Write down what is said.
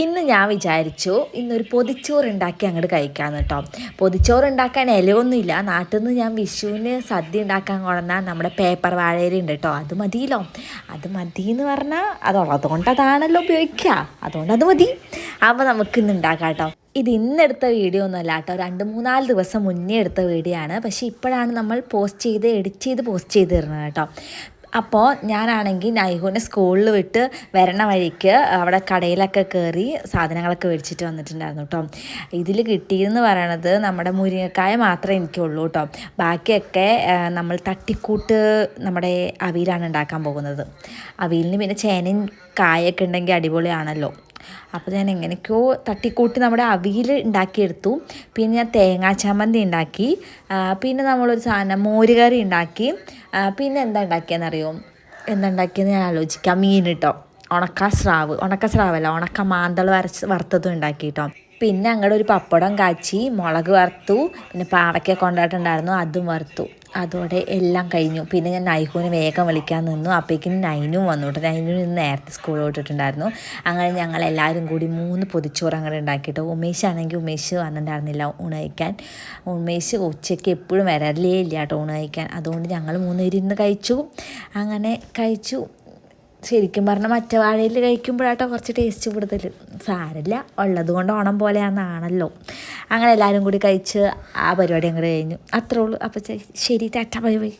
ഇന്ന് ഞാൻ വിചാരിച്ചു ഇന്നൊരു പൊതിച്ചോറ് ഉണ്ടാക്കി അങ്ങോട്ട് കഴിക്കാമെന്ന് കേട്ടോ. പൊതിച്ചോറ് ഉണ്ടാക്കാൻ ഇലയൊന്നുമില്ല. നാട്ടിൽ നിന്ന് ഞാൻ വിഷുവിന് സദ്യ ഉണ്ടാക്കാൻ കൊണ്ടുവന്നാൽ നമ്മുടെ പേപ്പർ വാഴയില ഉണ്ട് കേട്ടോ. അത് മതിയല്ലോ. അത് മതി എന്ന് പറഞ്ഞാൽ അതുകൊണ്ട് അതാണല്ലോ ഉപയോഗിക്കുക. അതുകൊണ്ട് അത് മതി. അപ്പോൾ നമുക്കിന്ന് ഉണ്ടാക്കാം കേട്ടോ. ഇത് ഇന്നെടുത്ത വീഡിയോ ഒന്നുമല്ല കേട്ടോ. 2-3-4 ദിവസം മുന്നേ എടുത്ത വീഡിയോ ആണ്. പക്ഷേ ഇപ്പോഴാണ് നമ്മൾ എഡിറ്റ് ചെയ്ത് പോസ്റ്റ് ചെയ്ത് തരുന്നത് കേട്ടോ. അപ്പോൾ ഞാനാണെങ്കിൽ നൈഹുവിനെ സ്കൂളിൽ വിട്ട് വരണ വഴിക്ക് അവിടെ കടയിലൊക്കെ കയറി സാധനങ്ങളൊക്കെ മേടിച്ചിട്ട് വന്നിട്ടുണ്ടായിരുന്നു കേട്ടോ. ഇതിൽ കിട്ടിയെന്ന് പറയണത് നമ്മുടെ മുരിങ്ങക്കായ മാത്രമേ എനിക്കുള്ളൂ കേട്ടോ. ബാക്കിയൊക്കെ നമ്മൾ തട്ടിക്കൂട്ട് നമ്മുടെ അവിയലാണ് ഉണ്ടാക്കാൻ പോകുന്നത്. അവിയലിന് പിന്നെ ചേനയും കായൊക്കെ ഉണ്ടെങ്കിൽ അടിപൊളിയാണല്ലോ. അപ്പോൾ ഞാൻ എങ്ങനെയൊക്കെയോ തട്ടിക്കൂട്ടി നമ്മുടെ അവിയൽ ഉണ്ടാക്കിയെടുത്തു. പിന്നെ ഞാൻ തേങ്ങാ ചമ്മന്തി ഉണ്ടാക്കി. പിന്നെ നമ്മളൊരു സാധനം മോരുകറി ഉണ്ടാക്കി. പിന്നെ എന്താ ഉണ്ടാക്കിയെന്നറിയോ? എന്താ ഉണ്ടാക്കിയെന്ന് ഞാൻ ആലോചിക്കാം. മീൻ കേട്ടോ. ഉണക്ക മാന്തൾ വറുത്തതും ഉണ്ടാക്കി കേട്ടോ. പിന്നെ അങ്ങോട്ട് ഒരു പപ്പടം കാച്ചി, മുളക് വറുത്തു, പിന്നെ പാവയ്ക്ക കൊണ്ടായിട്ടുണ്ടായിരുന്നു, അതും വറുത്തു. അതോടെ എല്ലാം കഴിഞ്ഞു. പിന്നെ ഞാൻ നൈഹുവിനെ വേഗം വിളിക്കാൻ നിന്നു. അപ്പോഴേക്കും നൈനും വന്നു കേട്ടോ. നൈനു ഇന്ന് നേരത്തെ സ്കൂളിൽ വിട്ടിട്ടുണ്ടായിരുന്നു. അങ്ങനെ ഞങ്ങൾ എല്ലാവരും കൂടി 3 പൊതിച്ചോറ് അങ്ങനെ ഉണ്ടാക്കിയിട്ട് ഉമേഷ് വന്നിട്ടുണ്ടായിരുന്നില്ല ഊണ് കഴിക്കാൻ. ഉമേഷ് ഉച്ചയ്ക്ക് എപ്പോഴും വരലേ ഇല്ല കേട്ടോ ഊണ് കഴിക്കാൻ. അതുകൊണ്ട് ഞങ്ങൾ 3 പേര് ഇന്ന് കഴിച്ചു. അങ്ങനെ കഴിച്ചു. ശരിക്കും പറഞ്ഞാൽ മറ്റേ വാഴയിൽ കഴിക്കുമ്പോഴാട്ടോ കുറച്ച് ടേസ്റ്റ് കൂടുതൽ. സാരമില്ല, ഉള്ളത് കൊണ്ട് ഓണം പോലെയാണെന്നാണല്ലോ. അങ്ങനെ എല്ലാവരും കൂടി കഴിച്ച് ആ പരിപാടി അങ്ങോട്ട് കഴിഞ്ഞു. അത്രേ ഉള്ളൂ. അപ്പോൾ ശരി, ടാറ്റ, ബൈ ബൈ.